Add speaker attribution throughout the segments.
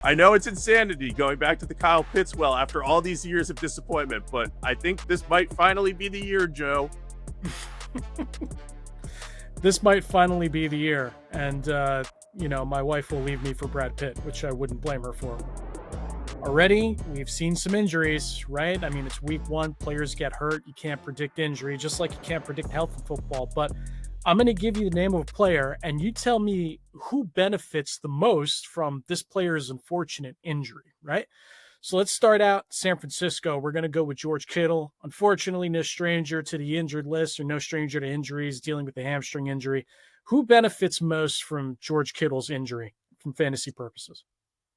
Speaker 1: I know it's insanity going back to the Kyle Pitts well after all these years of disappointment, but I think this might finally be the year, Joe.
Speaker 2: This might finally be the year. And, my wife will leave me for Brad Pitt, which I wouldn't blame her for. Already, we've seen some injuries, right? I mean, it's week one. Players get hurt. You can't predict injury, just like you can't predict health in football. But I'm going to give you the name of a player, and you tell me who benefits the most from this player's unfortunate injury, right? So let's start out San Francisco. We're going to go with George Kittle. Unfortunately, no stranger to the injured list or no stranger to injuries, dealing with the hamstring injury. Who benefits most from George Kittle's injury from fantasy purposes?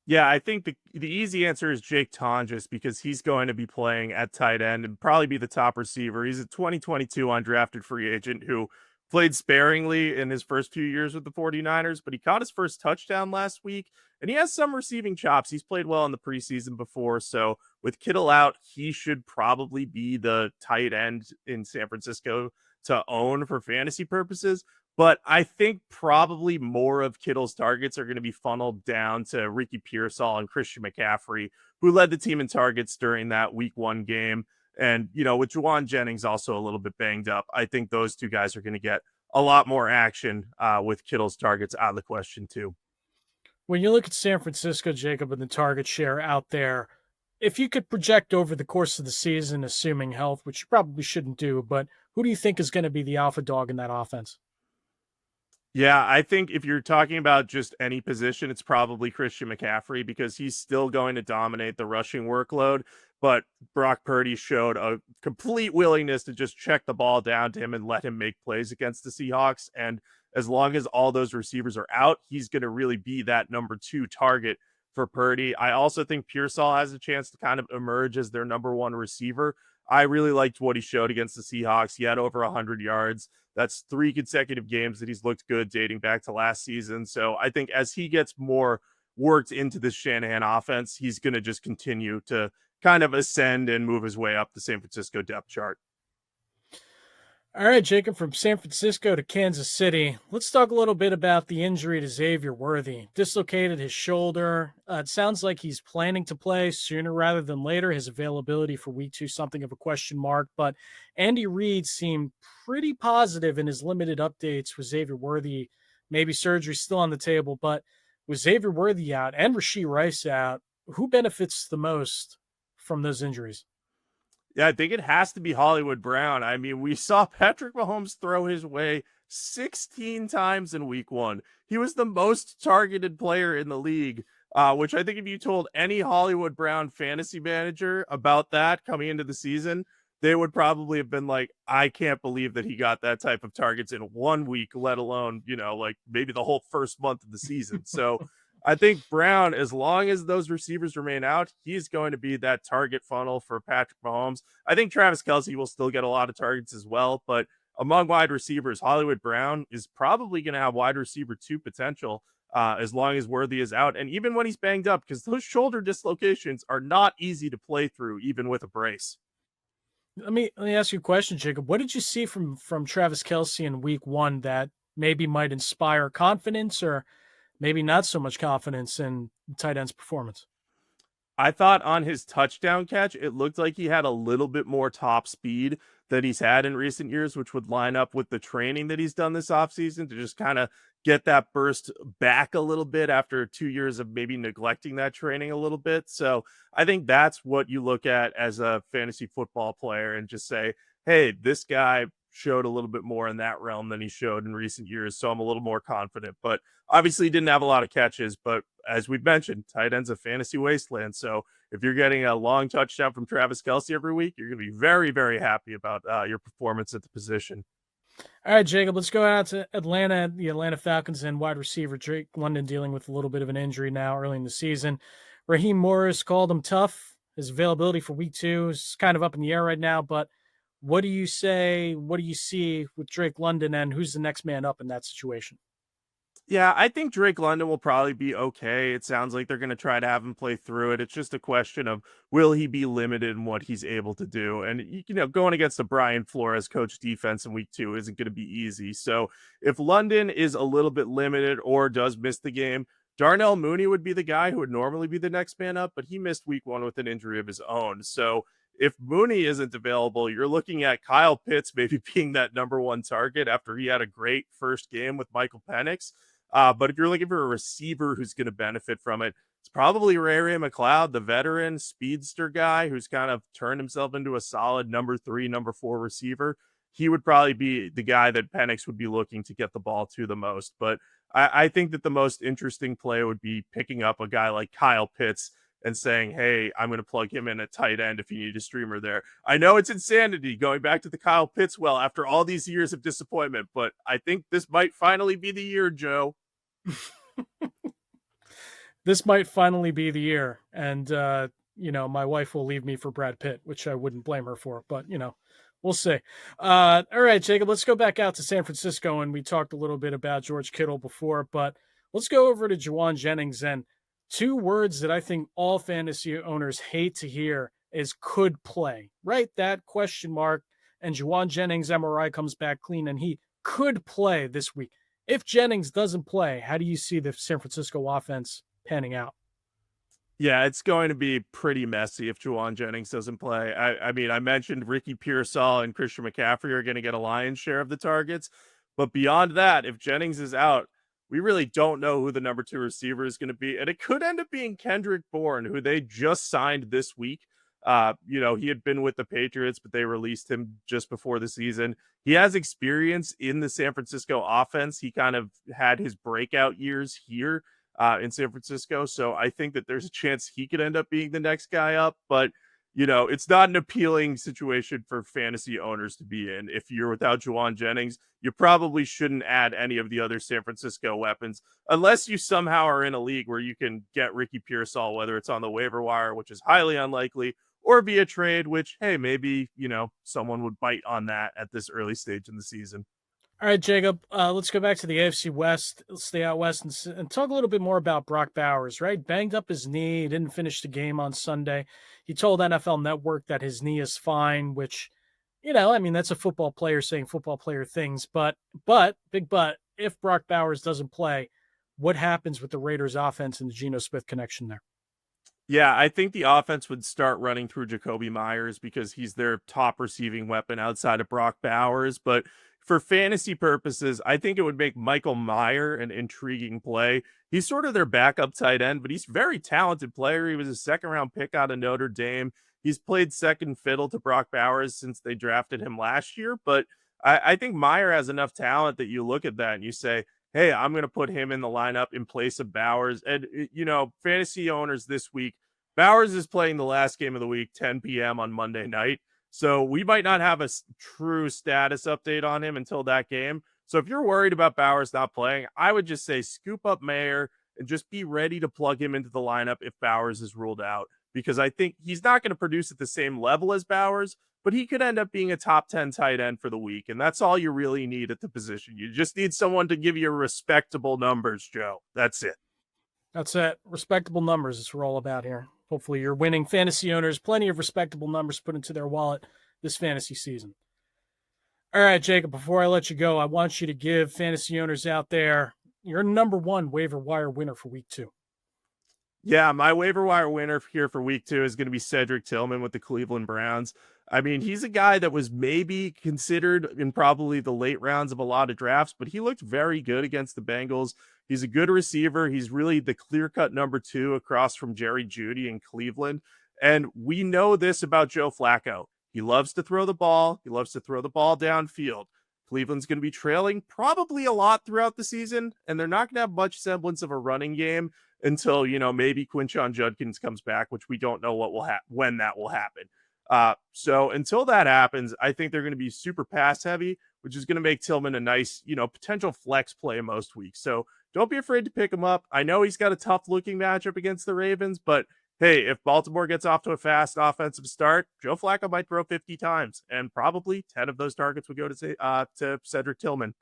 Speaker 1: Yeah, I think the easy answer is Jake Tonjes because he's going to be playing at tight end and probably be the top receiver. He's a 2022 undrafted free agent who played sparingly in his first few years with the 49ers, but he caught his first touchdown last week and he has some receiving chops. He's played well in the preseason before. So with Kittle out, he should probably be the tight end in San Francisco to own for fantasy purposes. But I think probably more of Kittle's targets are going to be funneled down to Ricky Pearsall and Christian McCaffrey, who led the team in targets during that week one game. And, with Jauan Jennings also a little bit banged up, I think those two guys are going to get a lot more action with Kittle's targets out of the question, too.
Speaker 2: When you look at San Francisco, Jacob, and the target share out there, if you could project over the course of the season, assuming health, which you probably shouldn't do, but who do you think is going to be the alpha dog in that offense?
Speaker 1: Yeah, I think if you're talking about just any position, it's probably Christian McCaffrey because he's still going to dominate the rushing workload. But Brock Purdy showed a complete willingness to just check the ball down to him and let him make plays against the Seahawks. And as long as all those receivers are out, he's going to really be that number two target for Purdy. I also think Pearsall has a chance to kind of emerge as their number one receiver. I really liked what he showed against the Seahawks. He had over 100 yards. That's 3 consecutive games that he's looked good dating back to last season. So I think as he gets more worked into this Shanahan offense, he's going to just continue to kind of ascend and move his way up the San Francisco depth chart.
Speaker 2: All right, Jacob, from San Francisco to Kansas City, let's talk a little bit about the injury to Xavier Worthy. Dislocated his shoulder. It sounds like he's planning to play sooner rather than later. His availability for week 2, something of a question mark. But Andy Reid seemed pretty positive in his limited updates with Xavier Worthy. Maybe surgery still on the table, but with Xavier Worthy out and Rashee Rice out, who benefits the most from those injuries?
Speaker 1: Yeah, I think it has to be Hollywood Brown. I mean, we saw Patrick Mahomes throw his way 16 times in week one. He was the most targeted player in the league, which I think if you told any Hollywood Brown fantasy manager about that coming into the season, they would probably have been like, I can't believe that he got that type of targets in 1 week, let alone, like maybe the whole first month of the season. So I think Brown, as long as those receivers remain out, he's going to be that target funnel for Patrick Mahomes. I think Travis Kelce will still get a lot of targets as well, but among wide receivers, Hollywood Brown is probably going to have wide receiver 2 potential as long as Worthy is out. And even when he's banged up, because those shoulder dislocations are not easy to play through, even with a brace.
Speaker 2: Let me ask you a question, Jacob. What did you see from Travis Kelce in week 1 that maybe might inspire confidence or maybe not so much confidence in tight end's performance?
Speaker 1: I thought on his touchdown catch, it looked like he had a little bit more top speed than he's had in recent years, which would line up with the training that he's done this offseason to just kind of get that burst back a little bit after 2 years of maybe neglecting that training a little bit. So I think that's what you look at as a fantasy football player and just say, hey, this guy showed a little bit more in that realm than he showed in recent years. So I'm a little more confident, but obviously didn't have a lot of catches. But as we've mentioned, tight end's a fantasy wasteland. So if you're getting a long touchdown from Travis Kelce every week, you're going to be very, very happy about your performance at the position.
Speaker 2: All right, Jacob, let's go out to Atlanta, the Atlanta Falcons, and wide receiver Drake London dealing with a little bit of an injury now early in the season. Raheem Morris called him tough. His availability for week 2 is kind of up in the air right now, but what do you say? What do you see with Drake London, and who's the next man up in that situation?
Speaker 1: Yeah, I think Drake London will probably be okay. It sounds like they're going to try to have him play through it. It's just a question of will he be limited in what he's able to do. And, going against the Brian Flores coach defense in week 2 isn't going to be easy. So if London is a little bit limited or does miss the game, Darnell Mooney would be the guy who would normally be the next man up, but he missed week 1 with an injury of his own. So if Mooney isn't available, you're looking at Kyle Pitts maybe being that number one target after he had a great first game with Michael Penix. But if you're looking for a receiver who's going to benefit from it, it's probably Ray McLeod, the veteran speedster guy who's kind of turned himself into a solid number 3, number 4 receiver. He would probably be the guy that Penix would be looking to get the ball to the most. But I think that the most interesting play would be picking up a guy like Kyle Pitts and saying, hey, I'm going to plug him in at tight end if you need a streamer there. I know it's insanity going back to the Kyle Pitts well after all these years of disappointment, but I think this might finally be the year, Joe.
Speaker 2: This might finally be the year. And, my wife will leave me for Brad Pitt, which I wouldn't blame her for, but, we'll see. All right, Jacob, let's go back out to San Francisco. And we talked a little bit about George Kittle before, but let's go over to Jauan Jennings. And 2 words that I think all fantasy owners hate to hear is could play, right? That question mark. And Jauan Jennings' MRI comes back clean, and he could play this week. If Jennings doesn't play, how do you see the San Francisco offense panning out?
Speaker 1: Yeah, it's going to be pretty messy if Jauan Jennings doesn't play. I mean, I mentioned Ricky Pearsall and Christian McCaffrey are going to get a lion's share of the targets. But beyond that, if Jennings is out, we really don't know who the number 2 receiver is going to be. And it could end up being Kendrick Bourne, who they just signed this week. He had been with the Patriots, but they released him just before the season. He has experience in the San Francisco offense. He kind of had his breakout years here in San Francisco. So I think that there's a chance he could end up being the next guy up. But, it's not an appealing situation for fantasy owners to be in. If you're without Jauan Jennings, you probably shouldn't add any of the other San Francisco weapons unless you somehow are in a league where you can get Ricky Pearsall, whether it's on the waiver wire, which is highly unlikely, or via trade, which, hey, maybe, someone would bite on that at this early stage in the season.
Speaker 2: All right, Jacob, let's go back to the AFC West. Let's stay out west and talk a little bit more about Brock Bowers, right? Banged up his knee, didn't finish the game on Sunday. He told NFL Network that his knee is fine, which, that's a football player saying football player things. But, big but, if Brock Bowers doesn't play, what happens with the Raiders offense and the Geno Smith connection there?
Speaker 1: Yeah, I think the offense would start running through Jacoby Myers because he's their top receiving weapon outside of Brock Bowers. But for fantasy purposes, I think it would make Michael Mayer an intriguing play. He's sort of their backup tight end, but he's a very talented player. He was a 2nd-round pick out of Notre Dame. He's played second fiddle to Brock Bowers since they drafted him last year. But I think Mayer has enough talent that you look at that and you say, hey, I'm going to put him in the lineup in place of Bowers. And, fantasy owners this week, Bowers is playing the last game of the week, 10 p.m. on Monday night. So we might not have a true status update on him until that game. So if you're worried about Bowers not playing, I would just say scoop up Mayer and just be ready to plug him into the lineup if Bowers is ruled out. Because I think he's not going to produce at the same level as Bowers, but he could end up being a top 10 tight end for the week. And that's all you really need at the position. You just need someone to give you respectable numbers, Joe. That's it.
Speaker 2: That's it. Respectable numbers is what we're all about here. Hopefully you're winning. Fantasy owners, plenty of respectable numbers put into their wallet this fantasy season. All right, Jacob, before I let you go, I want you to give fantasy owners out there your number 1 waiver wire winner for week 2.
Speaker 1: Yeah, my waiver wire winner here for week 2 is going to be Cedric Tillman with the Cleveland Browns. I mean, he's a guy that was maybe considered in probably the late rounds of a lot of drafts, but he looked very good against the Bengals. He's a good receiver. He's really the clear-cut number 2 across from Jerry Jeudy in Cleveland. And we know this about Joe Flacco. He loves to throw the ball. He loves to throw the ball downfield. Cleveland's going to be trailing probably a lot throughout the season, and they're not going to have much semblance of a running game until, maybe Quinshon Judkins comes back, which we don't know when that will happen. So until that happens, I think they're going to be super pass heavy, which is going to make Tillman a nice, potential flex play most weeks. So don't be afraid to pick him up. I know he's got a tough looking matchup against the Ravens, but hey, if Baltimore gets off to a fast offensive start, Joe Flacco might throw 50 times, and probably 10 of those targets would go to Cedric Tillman.